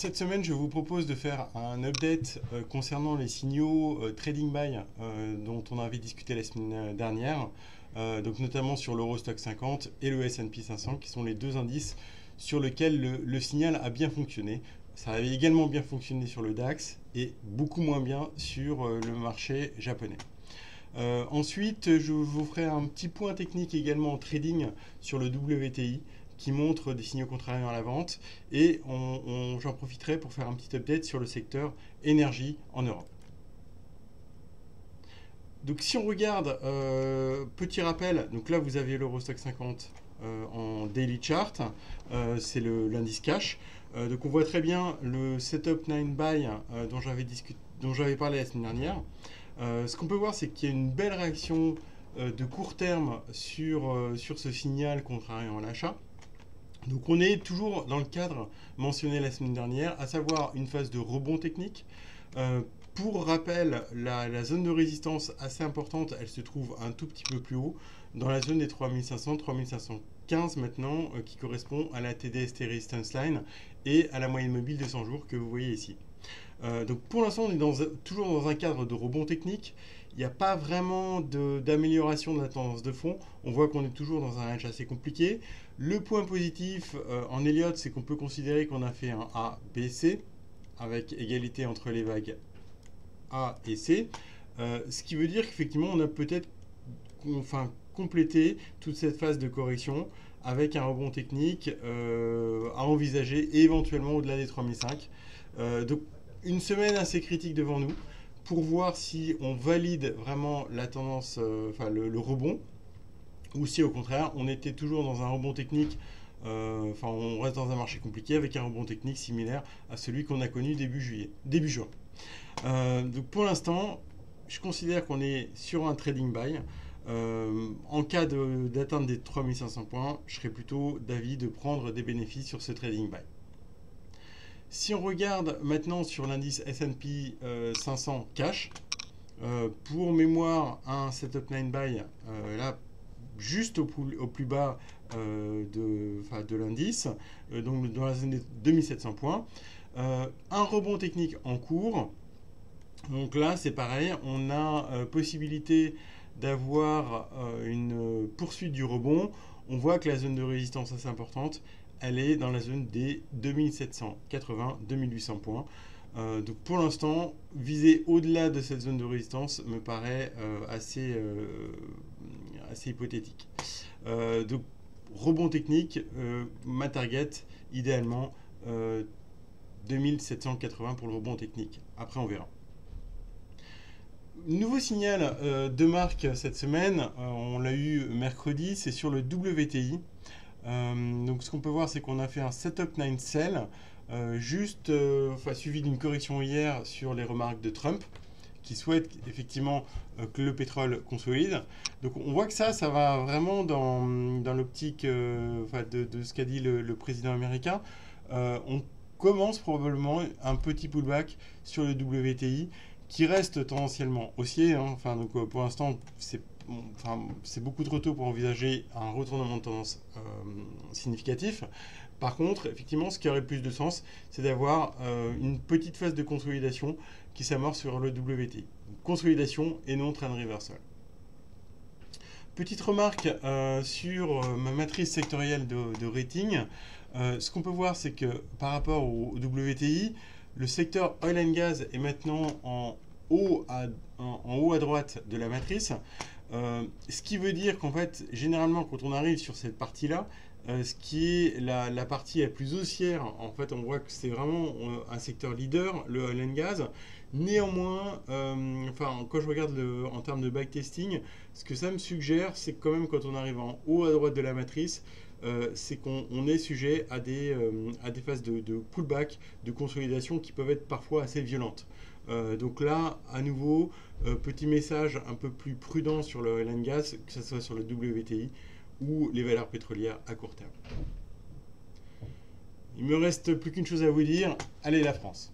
Cette semaine, je vous propose de faire un update concernant les signaux Trading Buy dont on avait discuté la semaine dernière, donc notamment sur l'Eurostoxx 50 et le S&P 500, qui sont les deux indices sur lesquels le signal a bien fonctionné. Ça avait également bien fonctionné sur le DAX et beaucoup moins bien sur le marché japonais. Ensuite, je vous ferai un petit point technique également en trading sur le WTI qui montre des signaux contrariants à la vente et j'en profiterai pour faire un petit update sur le secteur énergie en Europe. Donc si on regarde, petit rappel, donc là vous avez l'Eurostoxx 50 en daily chart, c'est l'indice cash. Donc on voit très bien le setup 9 buy dont j'avais parlé la semaine dernière. Ce qu'on peut voir, c'est qu'il y a une belle réaction de court terme sur ce signal contrariant à l'achat. Donc on est toujours dans le cadre mentionné la semaine dernière, à savoir une phase de rebond technique. Pour rappel, la zone de résistance assez importante, elle se trouve un tout petit peu plus haut, dans la zone des 3500-3515 maintenant, qui correspond à la TDST Resistance Line et à la moyenne mobile de 100 jours que vous voyez ici. Donc pour l'instant, on est toujours dans un cadre de rebond technique. Il n'y a pas vraiment d'amélioration de la tendance de fond. On voit qu'on est toujours dans un range assez compliqué. Le point positif en Elliott, c'est qu'on peut considérer qu'on a fait un A, B, C, avec égalité entre les vagues A et C. Ce qui veut dire qu'effectivement, on a peut-être complété toute cette phase de correction avec un rebond technique à envisager et éventuellement au-delà des 3005. Donc, une semaine assez critique devant nous pour voir si on valide vraiment la tendance, le rebond, ou si au contraire on était toujours dans un rebond technique, on reste dans un marché compliqué avec un rebond technique similaire à celui qu'on a connu début juin. Donc pour l'instant, je considère qu'on est sur un trading buy. En cas d'atteinte des 3500 points, je serais plutôt d'avis de prendre des bénéfices sur ce trading buy. Si on regarde maintenant sur l'indice S&P 500 cash, pour mémoire, un setup 9 buy, là, juste au plus bas de l'indice, donc dans la zone des 2700 points. Un rebond technique en cours. Donc là, c'est pareil, on a possibilité d'avoir une poursuite du rebond. On voit que la zone de résistance assez importante, elle est dans la zone des 2780-2800 points. Donc pour l'instant, viser au-delà de cette zone de résistance me paraît assez hypothétique. Donc rebond technique, ma target, idéalement 2780 pour le rebond technique. Après, on verra. Nouveau signal de marque cette semaine, on l'a eu mercredi, c'est sur le WTI. Donc ce qu'on peut voir, c'est qu'on a fait un setup 9 sell, suivi d'une correction hier sur les remarques de Trump, qui souhaite effectivement que le pétrole consolide. Donc on voit que ça va vraiment dans l'optique de ce qu'a dit le président américain. On commence probablement un petit pullback sur le WTI qui reste tendanciellement haussier. Donc pour l'instant, c'est beaucoup trop tôt pour envisager un retournement de tendance significatif. Par contre, effectivement, ce qui aurait plus de sens, c'est d'avoir une petite phase de consolidation qui s'amorce sur le WTI. Consolidation et non trend reversal. Petite remarque sur ma matrice sectorielle de rating. Ce qu'on peut voir, c'est que par rapport au WTI, le secteur oil and gas est maintenant en haut à droite de la matrice. Ce qui veut dire qu'en fait, généralement, quand on arrive sur cette partie-là, ce qui est la partie la plus haussière, en fait, on voit que c'est vraiment un secteur leader, le oil and gas. Néanmoins, quand je regarde en termes de backtesting, ce que ça me suggère, c'est que quand même, quand on arrive en haut à droite de la matrice, c'est qu'on est sujet à des phases de pullback, de consolidation qui peuvent être parfois assez violentes. Donc là, à nouveau, petit message un peu plus prudent sur le oil and gas, que ce soit sur le WTI ou les valeurs pétrolières à court terme. Il me reste plus qu'une chose à vous dire, allez la France!